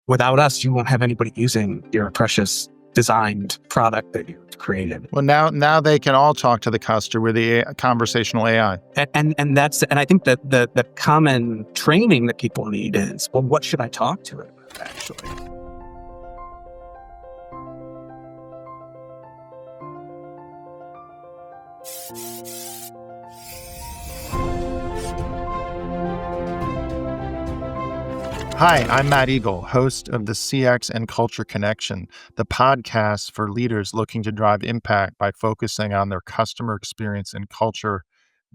without us, you won't have anybody using your precious designed product that you created. Well, now they can all talk to the customer with the conversational AI. And I think that the common training that people need is, well, what should I talk to it about, actually? Hi, I'm Matt Egol, host of the CX and Culture Connection, the podcast for leaders looking to drive impact by focusing on their customer experience and culture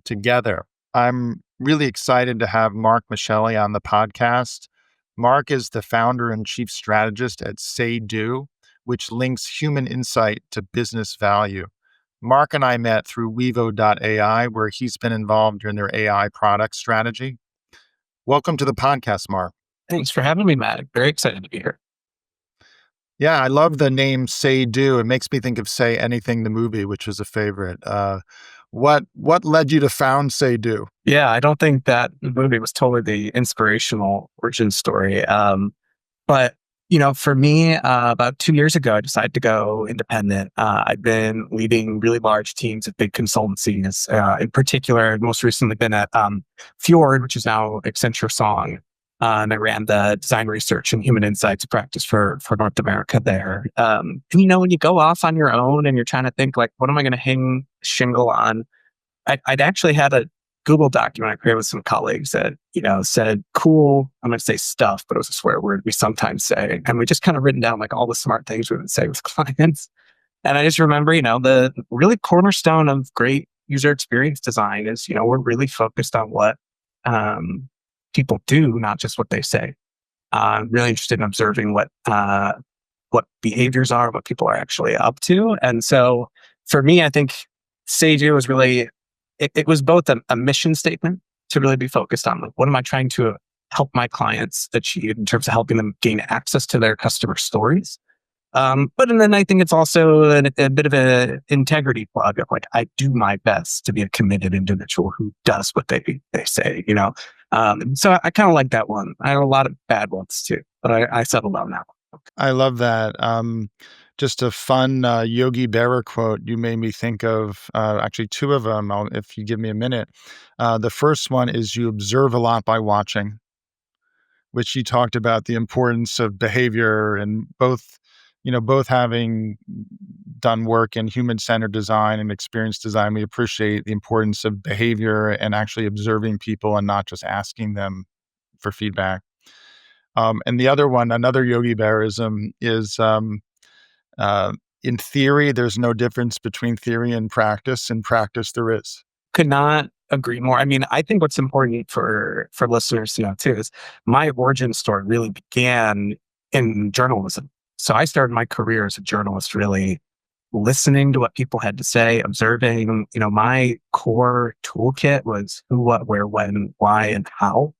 together. I'm really excited to have Mark Micheli on the podcast. Mark is the founder and chief strategist at Say Do, which links human insight to business value. Mark and I met through Wevo.ai, where he's been involved in their AI product strategy. Welcome to the podcast, Mark. Thanks for having me, Matt. Very excited to be here. Yeah, I love the name Say Do. It makes me think of Say Anything, the movie, which was a favorite. What led you to found Say Do? Yeah, I don't think that movie was totally the inspirational origin story. But, for me, about 2 years ago, I decided to go independent. I've been leading really large teams at big consultancies. In particular, I've most recently been at Fjord, which is now Accenture Song. And I ran the design research and human insights practice for North America there. And when you go off on your own and you're trying to think like, what am I going to hang shingle on? I'd actually had a Google document I created with some colleagues that, said cool, I'm going to say stuff, but it was a swear word we sometimes say. And we just kind of written down like all the smart things we would say with clients. And I just remember, the really cornerstone of great user experience design is, we're really focused on what, people do, not just what they say. I'm really interested in observing what behaviors are, what people are actually up to. And so for me, I think Say Do was really, it was both a mission statement to really be focused on, like, what am I trying to help my clients achieve in terms of helping them gain access to their customer stories. And then I think it's also a bit of an integrity plug of like, I do my best to be a committed individual who does what they say, So I kind of like that one. I have a lot of bad ones too, but I settled on that one. I love that. Just a fun Yogi Berra quote. You made me think of actually two of them, if you give me a minute. The first one is, you observe a lot by watching, which you talked about the importance of behavior, and both having done work in human-centered design and experience design, we appreciate the importance of behavior and actually observing people and not just asking them for feedback. And the other one, another Yogi Berraism, is in theory, there's no difference between theory and practice. In practice, there is. Could not agree more. I mean, I think what's important for listeners to know too is my origin story really began in journalism. So I started my career as a journalist, really listening to what people had to say, observing. My core toolkit was who, what, where, when, why, and how.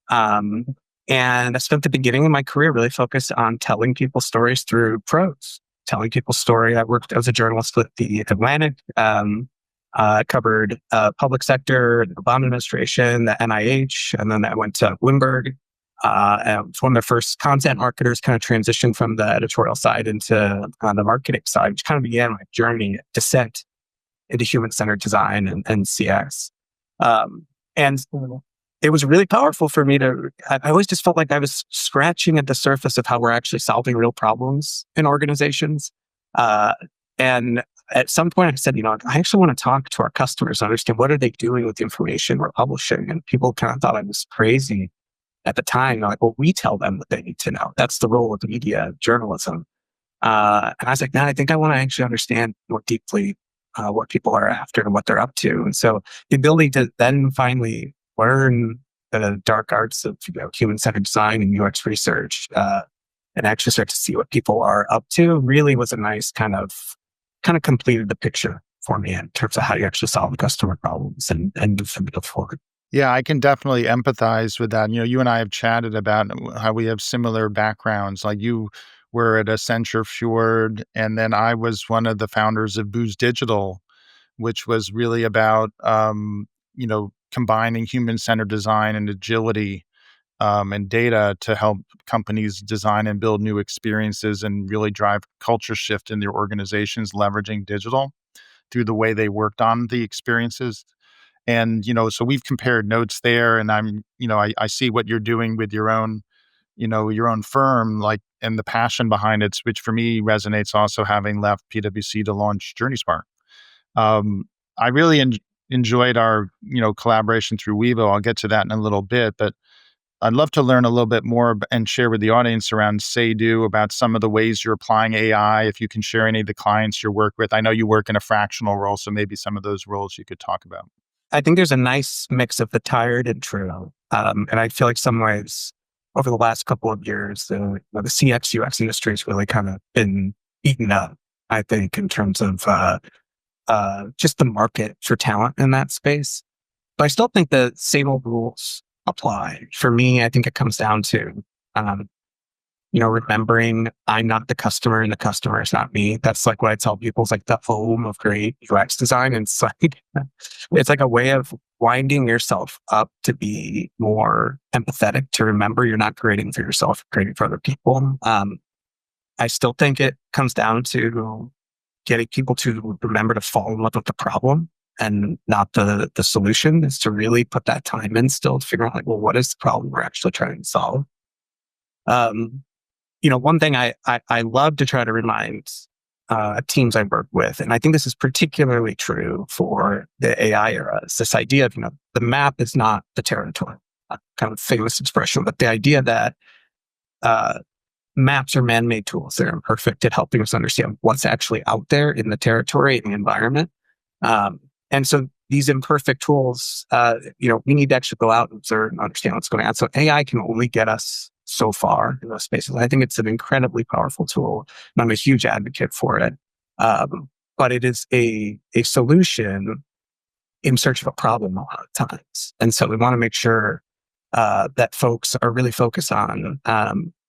And I spent the beginning of my career really focused on telling people stories through prose, telling people story. I worked as a journalist with the Atlantic, covered public sector, the Obama administration, the NIH, and then I went to Bloomberg. I was one of the first content marketers, kind of transitioned from the editorial side into the marketing side, which kind of began my journey, descent into human-centered design and CX. And it was really powerful for me I always just felt like I was scratching at the surface of how we're actually solving real problems in organizations. And at some point I said, I actually want to talk to our customers, understand what are they doing with the information we're publishing. And people kind of thought I was crazy at the time. They're like, well, we tell them what they need to know. That's the role of media, journalism. And I was like, I think I want to actually understand more deeply what people are after and what they're up to. And so the ability to then finally learn the dark arts of human-centered design and UX research, and actually start to see what people are up to, really was a nice kind of completed the picture for me in terms of how you actually solve customer problems and move them forward. Yeah, I can definitely empathize with that. You and I have chatted about how we have similar backgrounds. Like, you were at Accenture, Fjord, and then I was one of the founders of Booz Digital, which was really about, combining human-centered design and agility and data to help companies design and build new experiences and really drive culture shift in their organizations, leveraging digital through the way they worked on the experiences. And, so we've compared notes there, and I see what you're doing with your own firm, like, and the passion behind it, which for me resonates also having left PwC to launch JourneySpark. I really enjoyed our, collaboration through Wevo. I'll get to that in a little bit, but I'd love to learn a little bit more and share with the audience around Say-Do about some of the ways you're applying AI. If you can share any of the clients you work with. I know you work in a fractional role, so maybe some of those roles you could talk about. I think there's a nice mix of the tired and true. And I feel like some ways over the last couple of years, the CX UX industry has really kind of been eaten up, I think, in terms of just the market for talent in that space. But I still think the same old rules apply. For me, I think it comes down to, um, remembering I'm not the customer and the customer is not me. That's like what I tell people is like the home of great UX design. And it's like a way of winding yourself up to be more empathetic, to remember you're not creating for yourself, you're creating for other people. I still think it comes down to getting people to remember to fall in love with the problem and not the solution, is to really put that time in still to figure out like, well, what is the problem we're actually trying to solve? Um, one thing I love to try to remind teams I work with, and I think this is particularly true for the AI era, is this idea of, the map is not the territory, kind of famous expression, but the idea that uh, maps are man-made tools. They're imperfect at helping us understand what's actually out there in the territory and the environment. And so these imperfect tools, we need to actually go out and observe and understand what's going on. So AI can only get us so far in those spaces. I think it's an incredibly powerful tool, and I'm a huge advocate for it. But it is a solution in search of a problem a lot of times. And so we want to make sure that folks are really focused on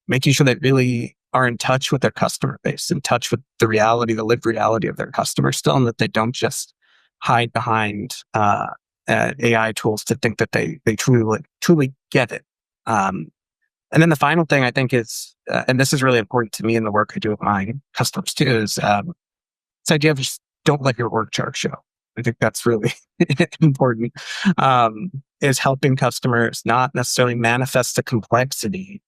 making sure they really are in touch with their customer base, in touch with the reality, the lived reality of their customers still, and that they don't just hide behind AI tools to think that they truly get it. And then the final thing I think is, and this is really important to me in the work I do with my customers too, is this idea of just don't let your work chart show. I think that's really important, is helping customers not necessarily manifest the complexity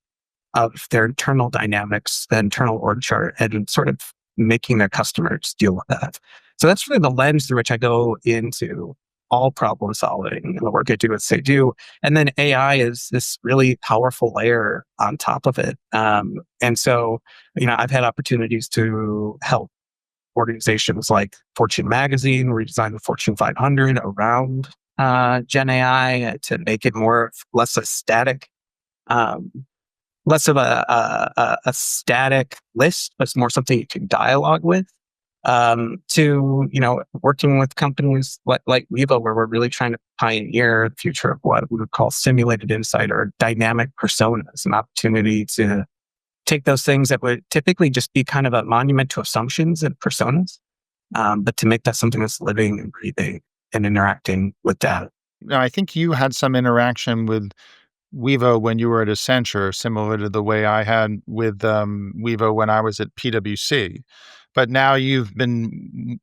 of their internal dynamics, the internal org chart, and sort of making their customers deal with that. So that's really the lens through which I go into all problem solving and the work I do with Say-Do. And then AI is this really powerful layer on top of it. And so, I've had opportunities to help organizations like Fortune Magazine redesign the Fortune 500 around Gen AI to make it less a static, less of a static list, but it's more something you can dialogue with. To working with companies like Wevo, where we're really trying to pioneer the future of what we would call simulated insight or dynamic personas, an opportunity to take those things that would typically just be kind of a monument to assumptions and personas, but to make that something that's living and breathing and interacting with data. Now, I think you had some interaction with Wevo when you were at Accenture, similar to the way I had with Wevo when I was at PwC. But now you've been,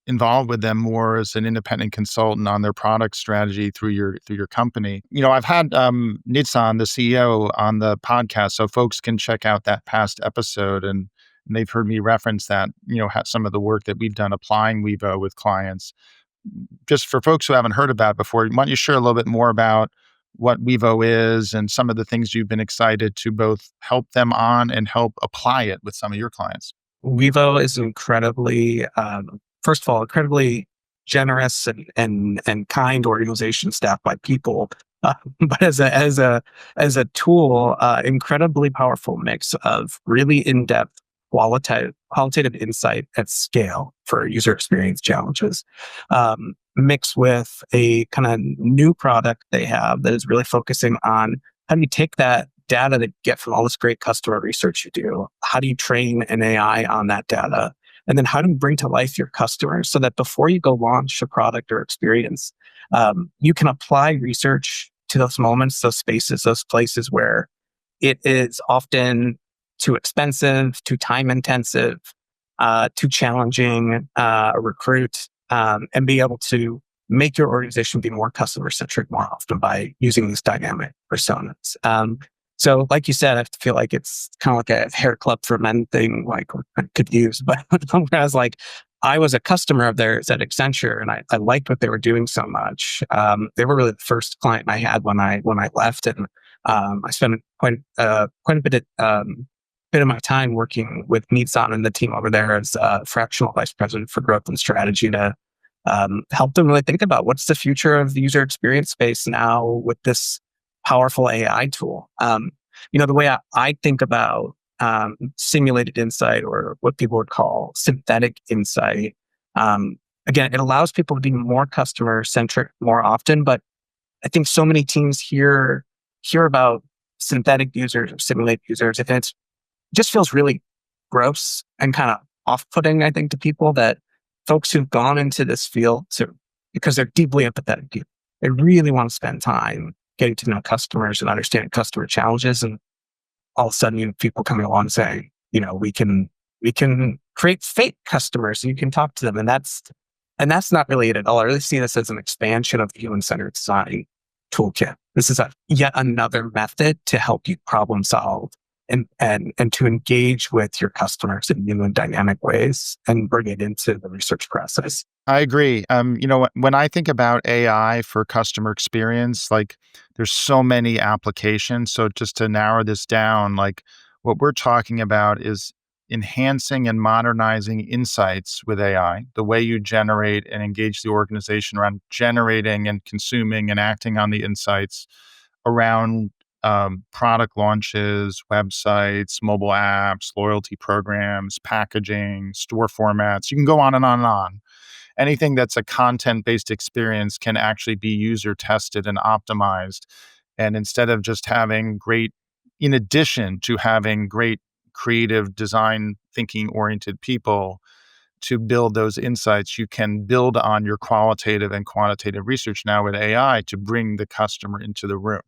involved with them more as an independent consultant on their product strategy through your company. I've had Nitsan, the CEO, on the podcast, so folks can check out that past episode, and they've heard me reference that. Some of the work that we've done applying Wevo with clients. Just for folks who haven't heard about it before, why don't you share a little bit more about what Wevo is and some of the things you've been excited to both help them on and help apply it with some of your clients? Wevo is first of all, incredibly generous and kind organization staffed by people, but as a tool, incredibly powerful mix of really in depth qualitative insight at scale for user experience challenges, mixed with a kind of new product they have that is really focusing on how do you take that data that you get from all this great customer research you do? How do you train an AI on that data? And then how do you bring to life your customers so that before you go launch a product or experience, you can apply research to those moments, those spaces, those places where it is often too expensive, too time intensive, too challenging recruit, and be able to make your organization be more customer centric more often by using these dynamic personas. So, like you said, I feel like it's kind of like a hair club for men thing, like I could use, but whereas like I was a customer of theirs at Accenture, and I liked what they were doing so much. They were really the first client I had when I left, and I spent quite a bit of my time working with Nitsan and the team over there as fractional vice president for growth and strategy to help them really think about what's the future of the user experience space now with this powerful AI tool. The way I think about simulated insight, or what people would call synthetic insight, again, it allows people to be more customer centric more often. But I think so many teams hear about synthetic users or simulated users, and it just feels really gross and kind of off-putting, I think, to people, that folks who've gone into this field because they're deeply empathetic. They really want to spend time getting to know customers and understanding customer challenges. And all of a sudden, people coming along saying, we can create fake customers so you can talk to them. And that's not really it at all. I really see this as an expansion of the human-centered design toolkit. This is yet another method to help you problem solve and to engage with your customers in new and dynamic ways and bring it into the research process. I agree. When I think about AI for customer experience, like there's so many applications. So just to narrow this down, like what we're talking about is enhancing and modernizing insights with AI, the way you generate and engage the organization around generating and consuming and acting on the insights around product launches, websites, mobile apps, loyalty programs, packaging, store formats. You can go on and on and on. Anything that's a content-based experience can actually be user tested and optimized. And instead of just in addition to having great creative design thinking oriented people to build those insights, you can build on your qualitative and quantitative research now with AI to bring the customer into the room.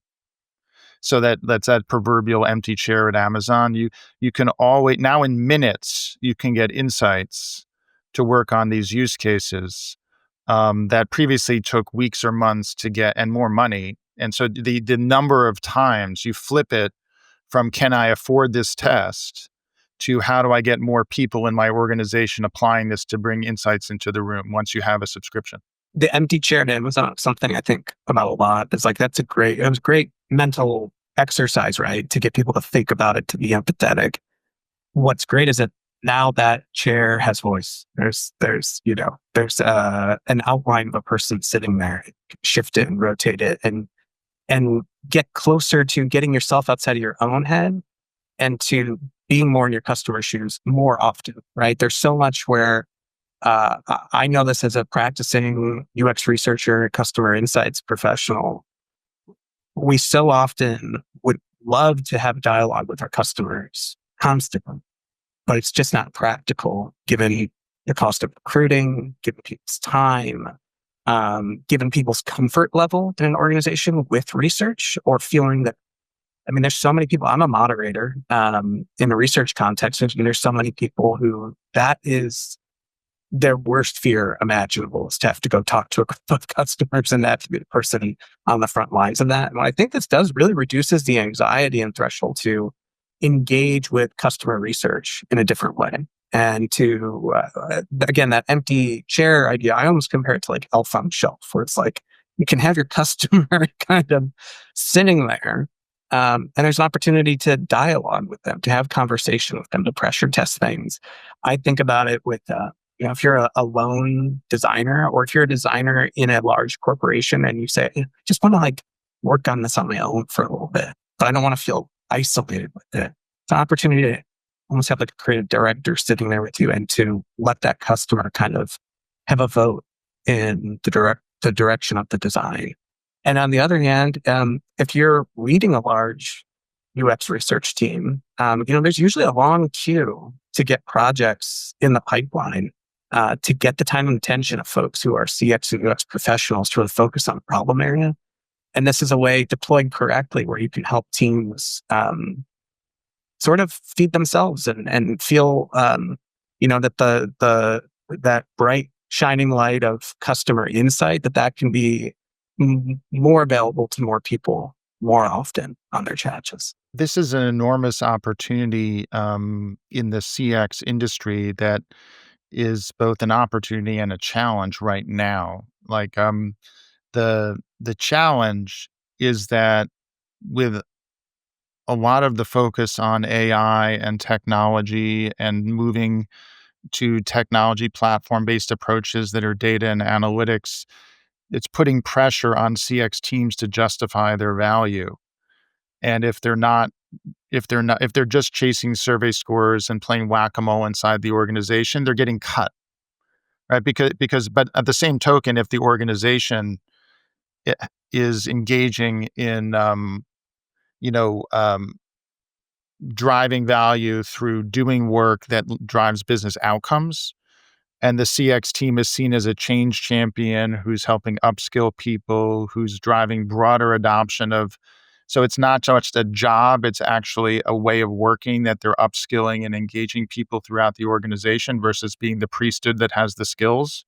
So that's that proverbial empty chair at Amazon. You can always, now in minutes, you can get insights to work on these use cases that previously took weeks or months to get, and more money. And so the number of times you flip it from can I afford this test to how do I get more people in my organization applying this to bring insights into the room once you have a subscription. The empty chair at Amazon is something I think about a lot. It's like, it was great mental exercise, right? To get people to think about it, to be empathetic. What's great is that now that chair has voice. There's an outline of a person sitting there. Shift it and rotate it and get closer to getting yourself outside of your own head and to being more in your customer's shoes more often, right? There's so much where I know this as a practicing UX researcher, customer insights professional. We so often would love to have dialogue with our customers constantly, but it's just not practical given the cost of recruiting, given people's time, given people's comfort level in an organization with research, or feeling that, there's so many people. I'm a moderator in a research context. And there's so many people who that is their worst fear imaginable, is to have to go talk to a group of customers and have to be the person on the front lines of that. And I think this does really reduces the anxiety and threshold to engage with customer research in a different way. And to, again, that empty chair idea, I almost compare it to like elf on the shelf, where it's like you can have your customer kind of sitting there, and there's an opportunity to dialogue with them, to have conversation with them, to pressure test things. I think about it with, if you're a lone designer, or if you're a designer in a large corporation and you say, I just want to like work on this on my own for a little bit, but I don't want to feel isolated with it. It's an opportunity to almost have like a creative director sitting there with you and to let that customer kind of have a vote in the direction of the design. And on the other hand, if you're leading a large UX research team, there's usually a long queue to get projects in the pipeline, to get the time and attention of folks who are CX and UX professionals to really focus on the problem area. And this is a way deployed correctly where you can help teams sort of feed themselves and feel, that that bright shining light of customer insight, that can be more available to more people more often on their chats. This is an enormous opportunity in the CX industry that is both an opportunity and a challenge right now. Like the challenge is that with a lot of the focus on AI and technology and moving to technology platform based approaches that are data and analytics, it's putting pressure on CX teams to justify their value. And if they're just chasing survey scores and playing whack-a-mole inside the organization, they're getting cut, right? But at the same token, if the organization is engaging in you know um, driving value through doing work that drives business outcomes, and the CX team is seen as a change champion who's helping upskill people, who's driving broader adoption of. So it's not just a job, it's actually a way of working that they're upskilling and engaging people throughout the organization versus being the priesthood that has the skills,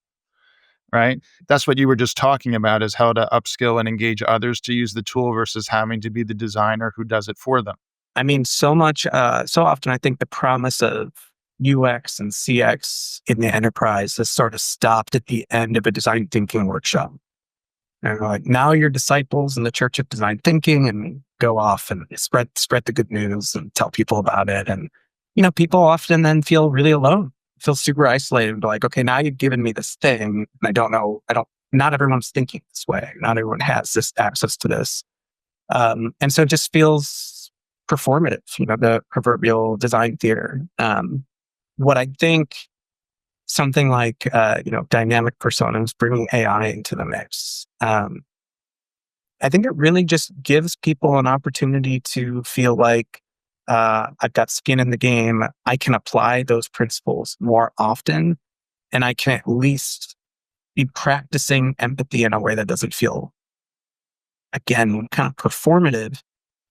right? That's what you were just talking about, is how to upskill and engage others to use the tool versus having to be the designer who does it for them. I mean, so often I think the promise of UX and CX in the enterprise has sort of stopped at the end of a design thinking workshop. And like, now you're disciples in the Church of Design Thinking, and go off and spread the good news and tell people about it. And people often then feel really alone, feel super isolated. Like, okay, now you've given me this thing, and I don't know. I don't. Not everyone's thinking this way. Not everyone has this access to this, and so it just feels performative. The proverbial design theater. What I think something like dynamic personas, bringing AI into the mix. I think it really just gives people an opportunity to feel like I've got skin in the game. I can apply those principles more often, and I can at least be practicing empathy in a way that doesn't feel, again, kind of performative,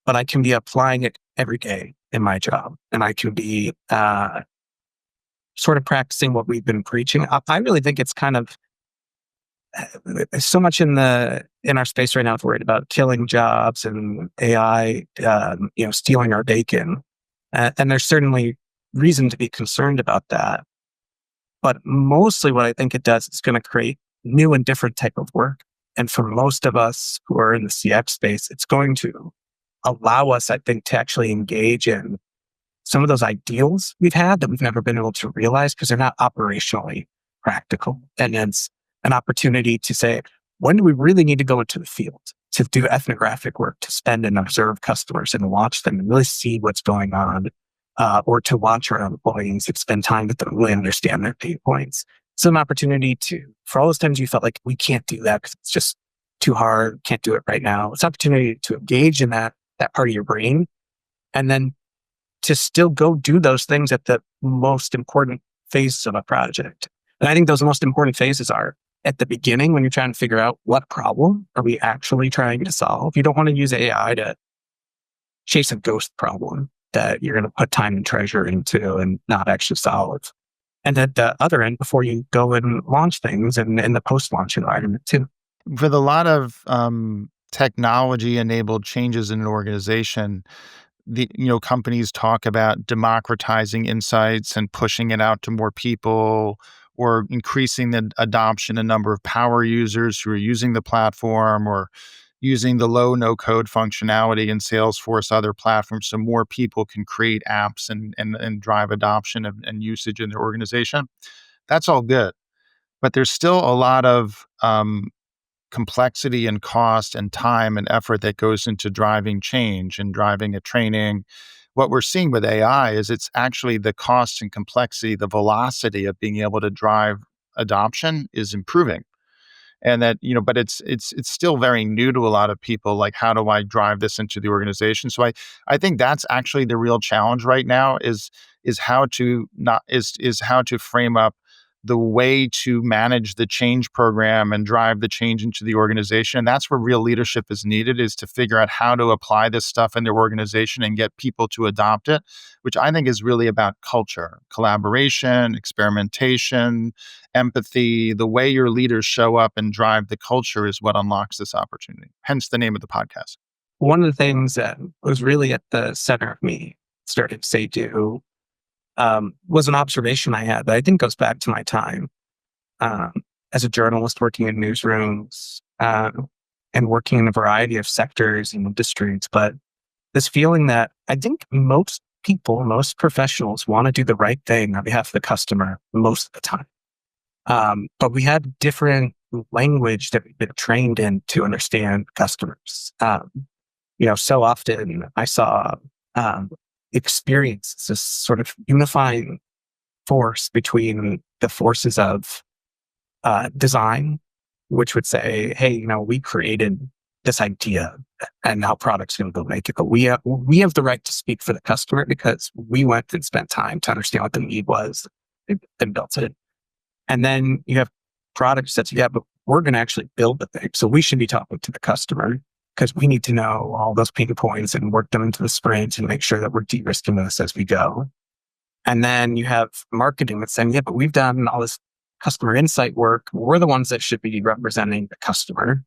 but I can be applying it every day in my job, and I can be sort of practicing what we've been preaching. I really think it's kind of so much in our space right now is worried about killing jobs and AI, stealing our bacon, and there's certainly reason to be concerned about that. But mostly, what I think it does is going to create new and different type of work. And for most of us who are in the CX space, it's going to allow us, I think, to actually engage in some of those ideals we've had that we've never been able to realize because they're not operationally practical. And it's an opportunity to say, when do we really need to go into the field to do ethnographic work, to spend and observe customers and watch them and really see what's going on, or to watch our employees and spend time with them, really understand their pain points. So an opportunity for all those times you felt like we can't do that because it's just too hard, can't do it right now. It's an opportunity to engage in that part of your brain, and then to still go do those things at the most important phases of a project. And I think those most important phases are at the beginning, when you're trying to figure out what problem are we actually trying to solve. You don't want to use AI to chase a ghost problem that you're going to put time and treasure into and not actually solve. And at the other end, before you go and launch things and in the post-launch environment too. With a lot of technology-enabled changes in an organization, companies talk about democratizing insights and pushing it out to more people, or increasing the adoption and number of power users who are using the platform, or using the low no code functionality in Salesforce, other platforms, so more people can create apps and drive adoption and usage in their organization. That's all good. But there's still a lot of complexity and cost and time and effort that goes into driving change and driving a training. What we're seeing with AI is it's actually the cost and complexity, the velocity of being able to drive adoption is improving. And that, but it's still very new to a lot of people. Like, how do I drive this into the organization? So I think that's actually the real challenge right now is how to not is how to frame up the way to manage the change program and drive the change into the organization. And that's where real leadership is needed, is to figure out how to apply this stuff in their organization and get people to adopt it, which I think is really about culture, collaboration, experimentation, empathy. The way your leaders show up and drive the culture is what unlocks this opportunity. Hence the name of the podcast. One of the things that was really at the center of me starting to say do was an observation I had that I think goes back to my time um, as a journalist working in newsrooms and working in a variety of sectors and industries. But this feeling that I think most people, most professionals want to do the right thing on behalf of the customer most of the time. But we have different language that we've been trained in to understand customers. So often I saw experience this sort of unifying force between the forces of design, which would say, hey, we created this idea and now product's going to go make it. But we have the right to speak for the customer because we went and spent time to understand what the need was and built it. And then you have products that, yeah, but we're going to actually build the thing. So we should be talking to the customer because we need to know all those pain points and work them into the sprint and make sure that we're de-risking this as we go. And then you have marketing that's saying, yeah, but we've done all this customer insight work. We're the ones that should be representing the customer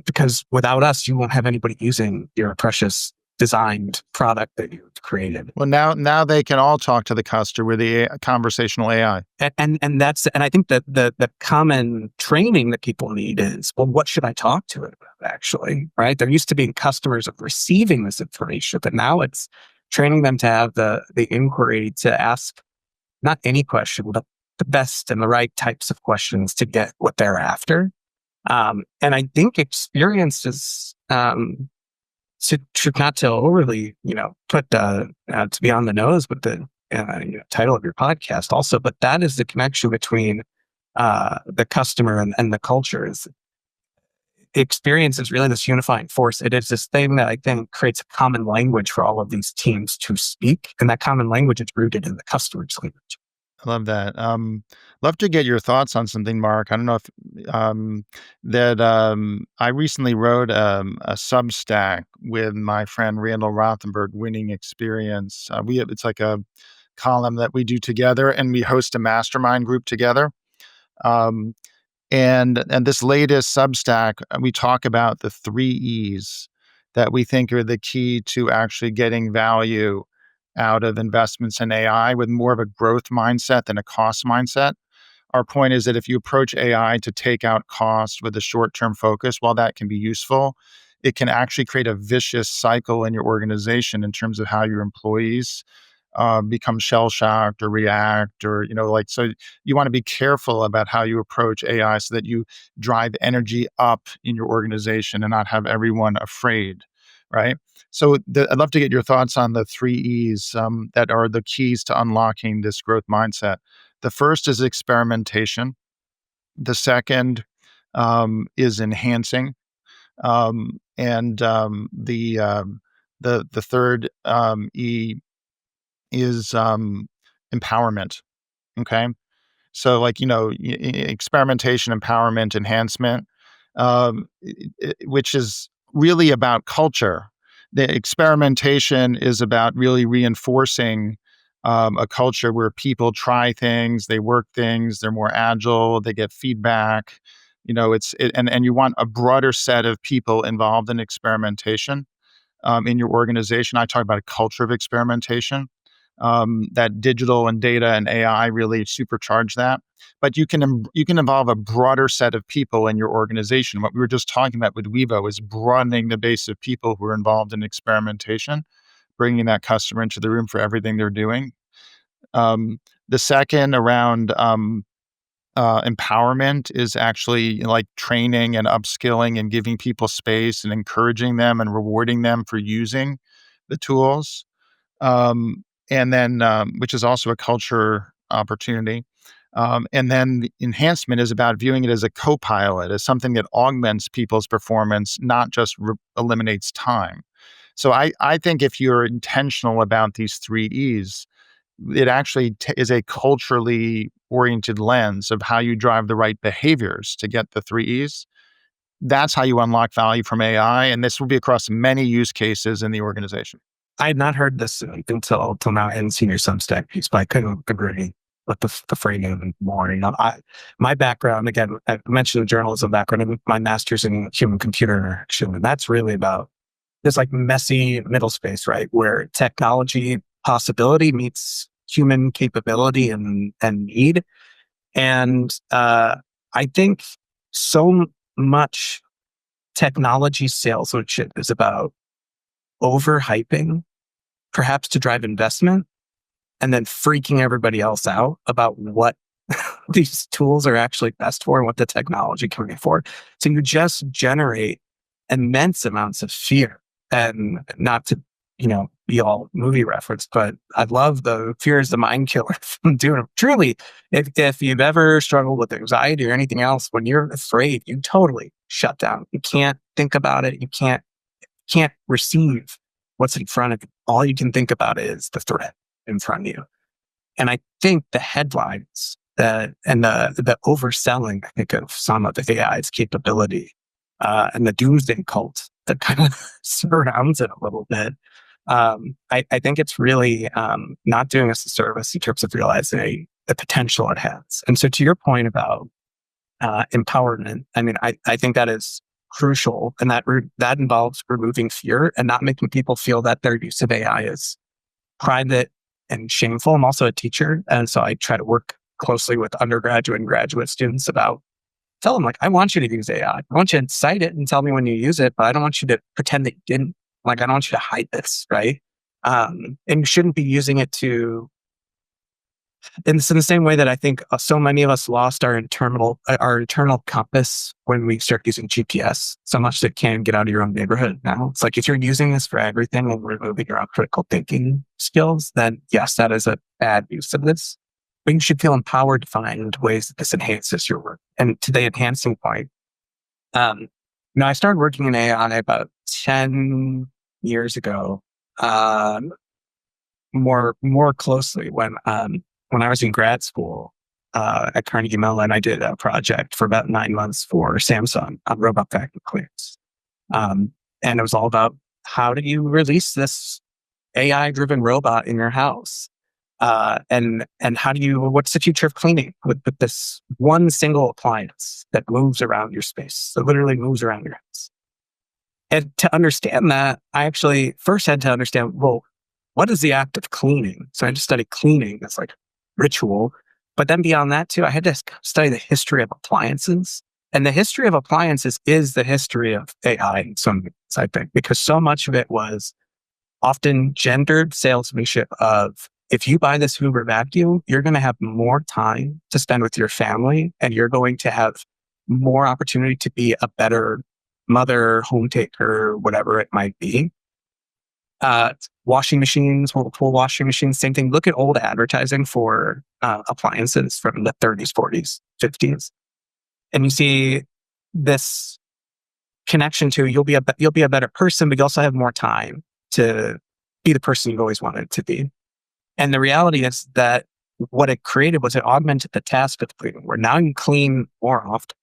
because without us, you won't have anybody using your precious designed product that you've created. Well, now they can all talk to the customer with the conversational AI. And I think that the common training that people need is, well, what should I talk to it about actually, right? There used to be customers of receiving this information, but now it's training them to have the inquiry to ask not any question, but the best and the right types of questions to get what they're after. And I think experience is, not to overly, put to be on the nose with the title of your podcast also, but that is the connection between the customer and the cultures. Experience is really this unifying force. It is this thing that I think creates a common language for all of these teams to speak, and that common language is rooted in the customer's language. I love that. Love to get your thoughts on something, Mark. I don't know if I recently wrote a Substack with my friend Randall Rothenberg, Winning Experience. It's like a column that we do together, and we host a mastermind group together. Um, and this latest Substack, we talk about the 3 E's that we think are the key to actually getting value out of investments in AI with more of a growth mindset than a cost mindset. Our point is that if you approach AI to take out cost with a short-term focus, while that can be useful, it can actually create a vicious cycle in your organization in terms of how your employees become shell-shocked or react so you want to be careful about how you approach AI so that you drive energy up in your organization and not have everyone afraid, right? So I'd love to get your thoughts on the 3 E's that are the keys to unlocking this growth mindset. The first is experimentation. The second is enhancing, the third E is empowerment. Okay, so experimentation, empowerment, enhancement, which is really about culture. The experimentation is about really reinforcing a culture where people try things, they work things, they're more agile, they get feedback. And you want a broader set of people involved in experimentation in your organization. I talk about a culture of experimentation. That digital and data and AI really supercharge that. But you can involve a broader set of people in your organization. What we were just talking about with Wevo is broadening the base of people who are involved in experimentation, bringing that customer into the room for everything they're doing. The second around empowerment is actually like training and upskilling and giving people space and encouraging them and rewarding them for using the tools. And then, which is also a culture opportunity. And then the enhancement is about viewing it as a co-pilot, as something that augments people's performance, not just eliminates time. So I think if you're intentional about these 3 E's, it actually is a culturally oriented lens of how you drive the right behaviors to get the three E's. That's how you unlock value from AI, and this will be across many use cases in the organization. I had not heard this until now in senior Substack piece, but I couldn't agree with the framing more. My background, again, I mentioned the journalism background, and my master's in human computer interaction, and that's really about this like messy middle space, right? Where technology possibility meets human capability and need. And I think so much technology salesmanship is about overhyping, perhaps to drive investment, and then freaking everybody else out about what these tools are actually best for and what the technology can be for. So you just generate immense amounts of fear. And not to, be all movie reference, but I love the fear is the mind killer from doing it. Truly, if you've ever struggled with anxiety or anything else, when you're afraid, you totally shut down. You can't think about it. You can't receive what's in front of you. All you can think about is the threat in front of you. And I think the headlines and the overselling, I think, of some of the AI's capability and the doomsday cult that kind of surrounds it a little bit. I think it's really not doing us a service in terms of realizing the potential it has. And so, to your point about empowerment, I mean, I think that is crucial, and that involves removing fear and not making people feel that their use of AI is private and shameful. I'm also a teacher, and so I try to work closely with undergraduate and graduate students about tell them, like, I want you to use AI. I want you to cite it and tell me when you use it, but I don't want you to pretend that you didn't. Like, I don't want you to hide this, right? And you shouldn't be using it to. And it's in the same way that I think so many of us lost our internal compass when we start using GPS so much that you can't get out of your own neighborhood now. It's like if you're using this for everything and removing your own critical thinking skills, then yes, that is a bad use of this. But you should feel empowered to find ways that this enhances your work. And to the enhancing point, um, I started working in AI about 10 years ago, more clearly when I was in grad school at Carnegie Mellon. I did a project for about 9 months for Samsung on robot vacuum cleaners. And it was all about how do you release this AI driven robot in your house? And what's the future of cleaning with this one single appliance that moves around your space, that literally moves around your house? And to understand that, I actually first had to understand, well, what is the act of cleaning? So I just studied cleaning as like ritual. But then beyond that too, I had to study the history of appliances. And the history of appliances is the history of AI in some ways, I think, because so much of it was often gendered salesmanship of, if you buy this Hoover vacuum, you're going to have more time to spend with your family and you're going to have more opportunity to be a better mother, home taker, whatever it might be. Washing machines, whirlpool washing machines, same thing. Look at old advertising for appliances from the 30s, 40s, 50s. And you see this connection to you'll be a better person, but you also have more time to be the person you've always wanted to be. And the reality is that what it created was it augmented the task of cleaning, where now you clean more often.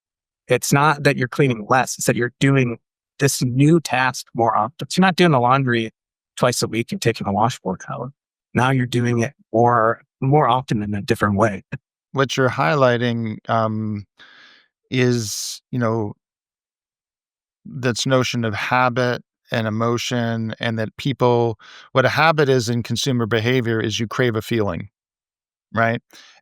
It's not that you're cleaning less, it's that you're doing this new task more often. So you're not doing the laundry twice a week and taking a washboard out. Now you're doing it more often in a different way. What you're highlighting is, this notion of habit and emotion, and that what a habit is in consumer behavior is you crave a feeling, right?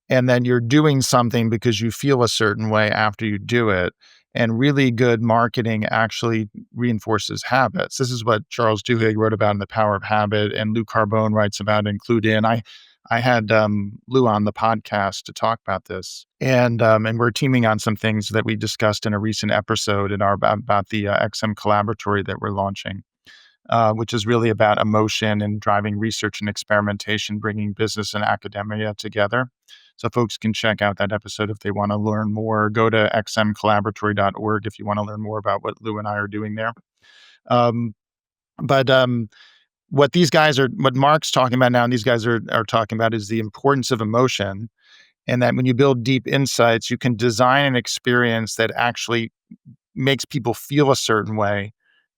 And then you're doing something because you feel a certain way after you do it. And really good marketing actually reinforces habits. This is what Charles Duhigg wrote about in The Power of Habit, and Lou Carbone writes about in Clued In. I had Lou on the podcast to talk about this, and we're teaming on some things that we discussed in a recent episode about the XM Collaboratory that we're launching, which is really about emotion and driving research and experimentation, bringing business and academia together. So folks can check out that episode if they want to learn more. Go to xmcollaboratory.org if you want to learn more about what Lou and I are doing there. But what Mark's talking about now, and these guys are talking about is the importance of emotion, and that when you build deep insights, you can design an experience that actually makes people feel a certain way,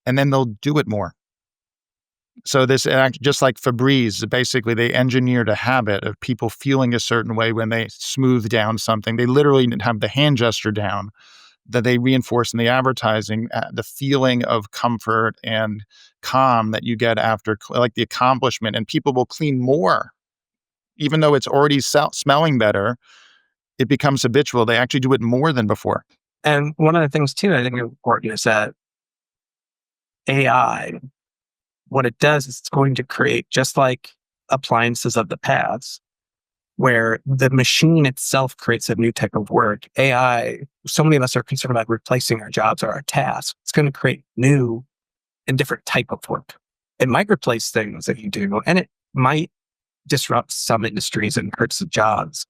and then they'll do it more. So just like Febreze, basically they engineered a habit of people feeling a certain way when they smooth down something. They literally have the hand gesture down that they reinforce in the advertising, the feeling of comfort and calm that you get after like the accomplishment, and people will clean more, even though it's already smelling better. It becomes habitual. They actually do it more than before. And one of the things too, I think is important is that AI, what it does is it's going to create, just like appliances of the past, where the machine itself creates a new type of work. AI, so many of us are concerned about replacing our jobs or our tasks. It's going to create new and different type of work. It might replace things that you do, and it might disrupt some industries and hurt some jobs.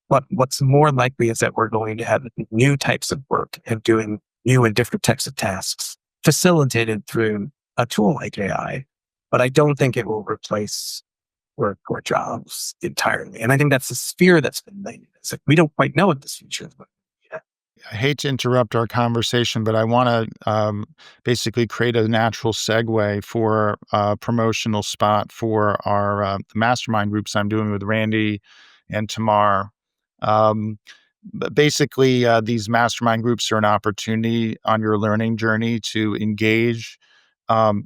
But what's more likely is that we're going to have new types of work and doing new and different types of tasks facilitated through a tool like AI. But I don't think it will replace work or jobs entirely. And I think that's the sphere that's been made. It's like we don't quite know what this future is going to be yet. I hate to interrupt our conversation, but I want to basically create a natural segue for a promotional spot for our the mastermind groups I'm doing with Randy and Tamar. Um, but basically, these mastermind groups are an opportunity on your learning journey to engage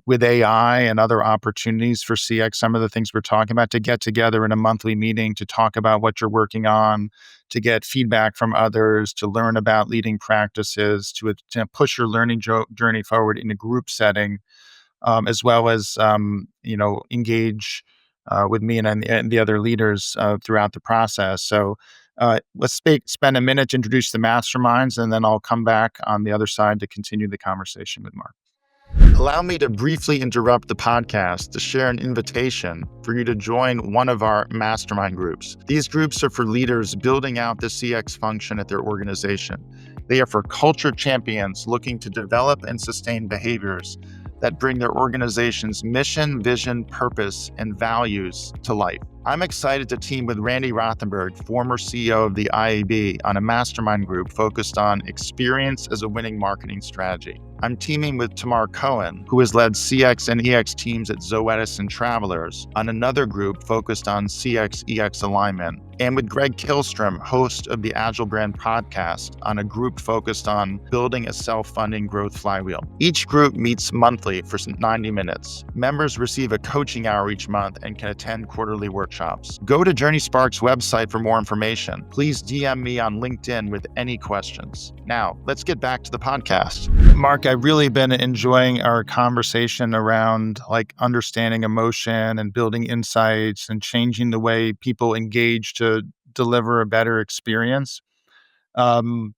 with AI and other opportunities for CX. Some of the things we're talking about, to get together in a monthly meeting to talk about what you're working on, to get feedback from others, to learn about leading practices, to push your learning journey forward in a group setting, as well as engage with me and the other leaders throughout the process. So let's spend a minute to introduce the masterminds, and then I'll come back on the other side to continue the conversation with Mark. Allow me to briefly interrupt the podcast to share an invitation for you to join one of our mastermind groups. These groups are for leaders building out the CX function at their organization. They are for culture champions looking to develop and sustain behaviors that bring their organization's mission, vision, purpose, and values to life. I'm excited to team with Randy Rothenberg, former CEO of the IAB, on a mastermind group focused on experience as a winning marketing strategy. I'm teaming with Tamar Cohen, who has led CX and EX teams at Zoetis and Travelers, on another group focused on CX EX alignment, and with Greg Kihlstrom, host of the Agile Brand podcast, on a group focused on building a self-funding growth flywheel. Each group meets monthly for 90 minutes. Members receive a coaching hour each month and can attend quarterly workshops. Go to JourneySpark's website for more information. Please DM me on LinkedIn with any questions. Now, let's get back to the podcast. Mark, I've really been enjoying our conversation around like understanding emotion and building insights and changing the way people engage to deliver a better experience. Um,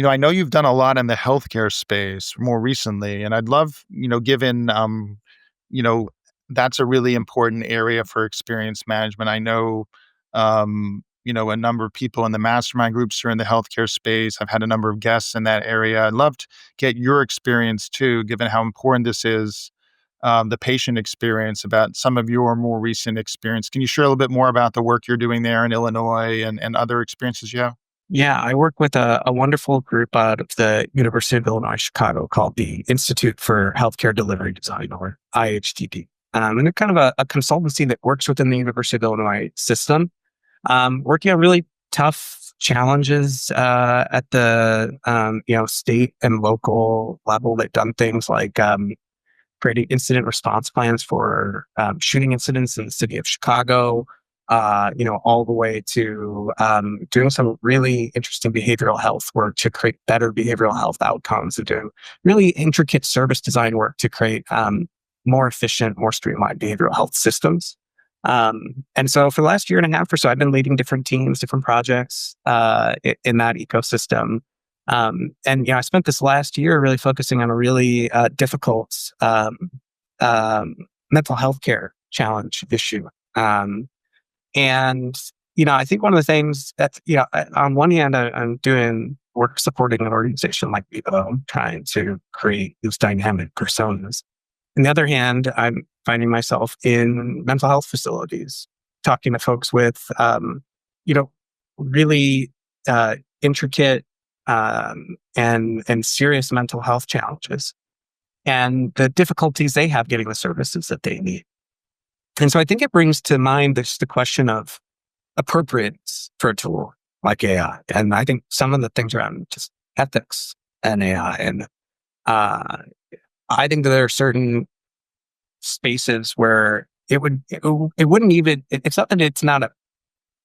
I know you've done a lot in the healthcare space more recently, and I'd love, given, you know, that's a really important area for experience management. I know, a number of people in the mastermind groups are in the healthcare space. I've had a number of guests in that area. I'd love to get your experience too, given how important this is, the patient experience, about some of your more recent experience. Can you share a little bit more about the work you're doing there in Illinois and other experiences you have? Yeah, I work with a wonderful group out of the University of Illinois, Chicago, called the Institute for Healthcare Delivery Design, or IHDD. And it's kind of a consultancy that works within the University of Illinois system, working on really tough challenges at the state and local level. They've done things like creating incident response plans for shooting incidents in the city of Chicago, all the way to doing some really interesting behavioral health work to create better behavioral health outcomes, and doing really intricate service design work to create more efficient, more streamlined behavioral health systems. And so for the last year and a half or so, I've been leading different teams, different projects in that ecosystem. I spent this last year really focusing on a really difficult mental health care challenge issue. I think one of the things that, on one hand, I'm doing work supporting an organization like Wevo, trying to create these dynamic personas. On the other hand, I'm finding myself in mental health facilities, talking to folks with, you know, really intricate and serious mental health challenges, and the difficulties they have getting the services that they need. And so I think it brings to mind this the question of appropriateness for a tool like AI. And I think some of the things around just ethics and AI. And uh, I think that there are certain spaces where it wouldn't even, it's not that it's not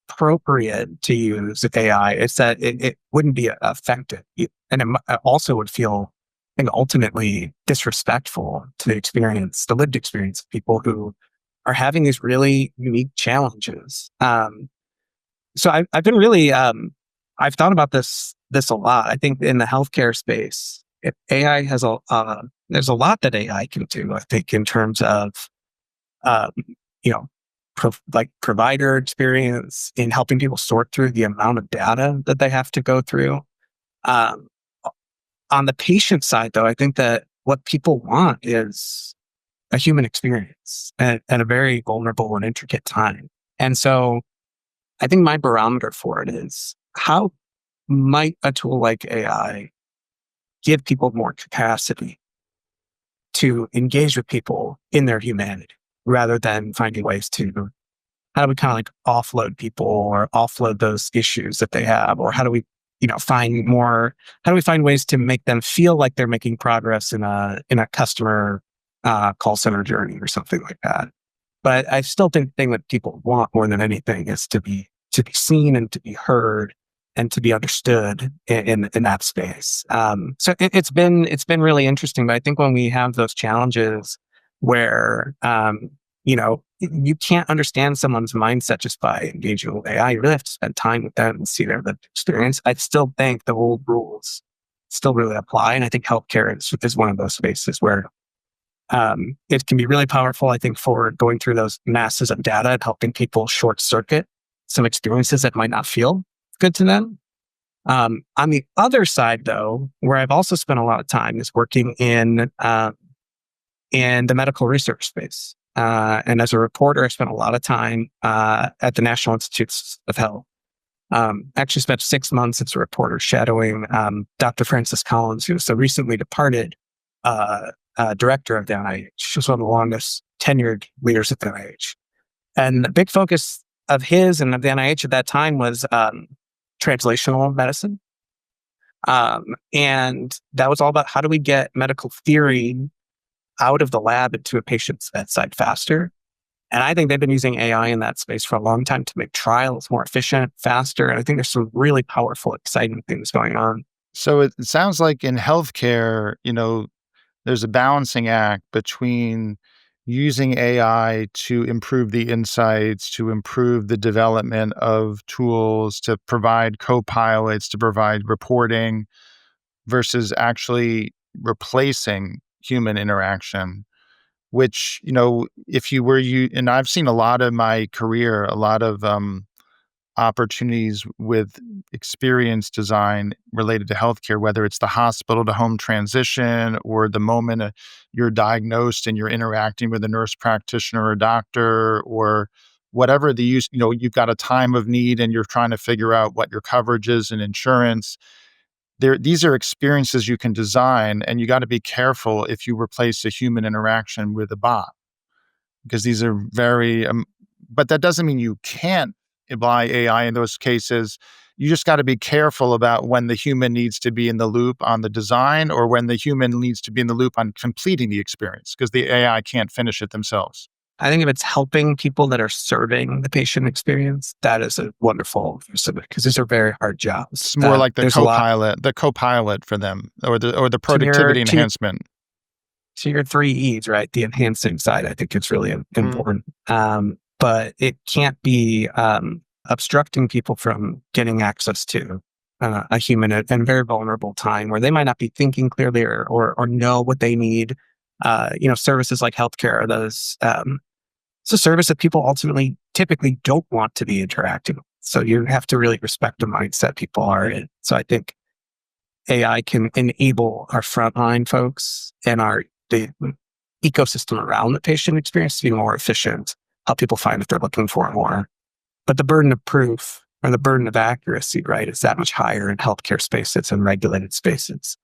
appropriate to use AI, it's that it wouldn't be effective. And it also would feel, I think, ultimately disrespectful to the experience, the lived experience of people who are having these really unique challenges. So I've been really, I've thought about this a lot. I think in the healthcare space, AI has there's a lot that AI can do. I think in terms of, um, you know, like provider experience in helping people sort through the amount of data that they have to go through. Um, on the patient side, though, I think that what people want is a human experience at a very vulnerable and intricate time. And so I think my barometer for it is, how might a tool like AI give people more capacity to engage with people in their humanity rather than finding ways to, how do we kind of like offload people or offload those issues that they have? Or how do we, find more, how do we find ways to make them feel like they're making progress in a customer call center journey or something like that? But I still think the thing that people want more than anything is to be seen and to be heard and to be understood in that space. So it's been really interesting. But I think when we have those challenges where you can't understand someone's mindset just by engaging with AI, you really have to spend time with them and see their lived experience. I still think the old rules still really apply, and I think healthcare is one of those spaces where it can be really powerful, I think, for going through those masses of data and helping people short circuit some experiences that might not feel good to them. On the other side, though, where I've also spent a lot of time is working in the medical research space. And as a reporter, I spent a lot of time at the National Institutes of Health. Actually spent 6 months as a reporter shadowing Dr. Francis Collins, who was the recently departed director of the NIH. She was one of the longest tenured leaders at the NIH. And the big focus of his and of the NIH at that time was translational medicine. And that was all about, how do we get medical theory out of the lab into a patient's bedside faster? And I think they've been using AI in that space for a long time to make trials more efficient, faster. And I think there's some really powerful, exciting things going on. So it sounds like in healthcare, there's a balancing act between using AI to improve the insights, to improve the development of tools, to provide co-pilots, to provide reporting, versus actually replacing human interaction, which, if you were you, and I've seen a lot of my career, a lot of opportunities with experience design related to healthcare, whether it's the hospital to home transition or the moment you're diagnosed and you're interacting with a nurse practitioner or doctor, or whatever the use, you've got a time of need and you're trying to figure out what your coverage is and insurance. These are experiences you can design, and you got to be careful if you replace a human interaction with a bot, because these are very, but that doesn't mean you can't apply AI in those cases. You just got to be careful about when the human needs to be in the loop on the design, or when the human needs to be in the loop on completing the experience, because the AI can't finish it themselves. I think if it's helping people that are serving the patient experience, that is a wonderful use of it, because these are very hard jobs. It's more like There's a lot the co-pilot for them, or the to productivity enhancement. to your three E's, right? The enhancing side, I think, is really Mhm. important. But it can't be obstructing people from getting access to a human at a very vulnerable time where they might not be thinking clearly or know what they need. Services like healthcare are those. It's a service that people ultimately typically don't want to be interacting with. So you have to really respect the mindset people are in. So I think AI can enable our frontline folks and ecosystem around the patient experience to be more efficient, help people find what they're looking for more. But the burden of proof or the burden of accuracy, right, is that much higher in healthcare spaces and regulated spaces.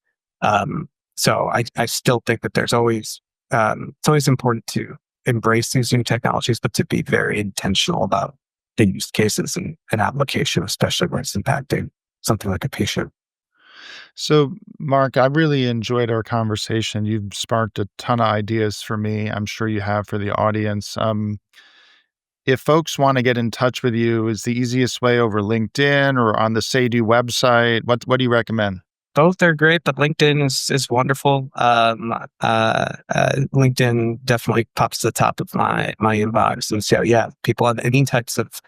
So I still think that it's always important to embrace these new technologies, but to be very intentional about the use cases and application, especially where it's impacting something like a patient. So, Mark, I really enjoyed our conversation. You've sparked a ton of ideas for me. I'm sure you have for the audience. If folks want to get in touch with you, is the easiest way over LinkedIn or on the Say-Do website? What do you recommend? Both are great, but LinkedIn is wonderful. LinkedIn definitely pops to the top of my inbox, and so yeah, people have any types of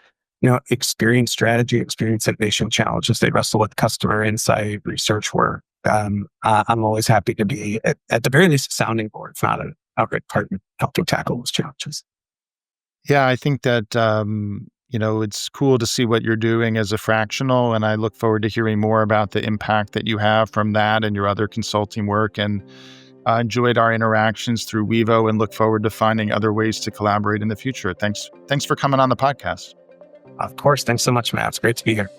experience strategy, experience innovation challenges they wrestle with, customer insight, research work. I'm always happy to be at the very least a sounding board, if not an outright partner, helping tackle those challenges. Yeah, I think that, it's cool to see what you're doing as a fractional, and I look forward to hearing more about the impact that you have from that and your other consulting work. And I enjoyed our interactions through Wevo and look forward to finding other ways to collaborate in the future. Thanks for coming on the podcast. Of course, thanks so much, Matt. It's great to be here.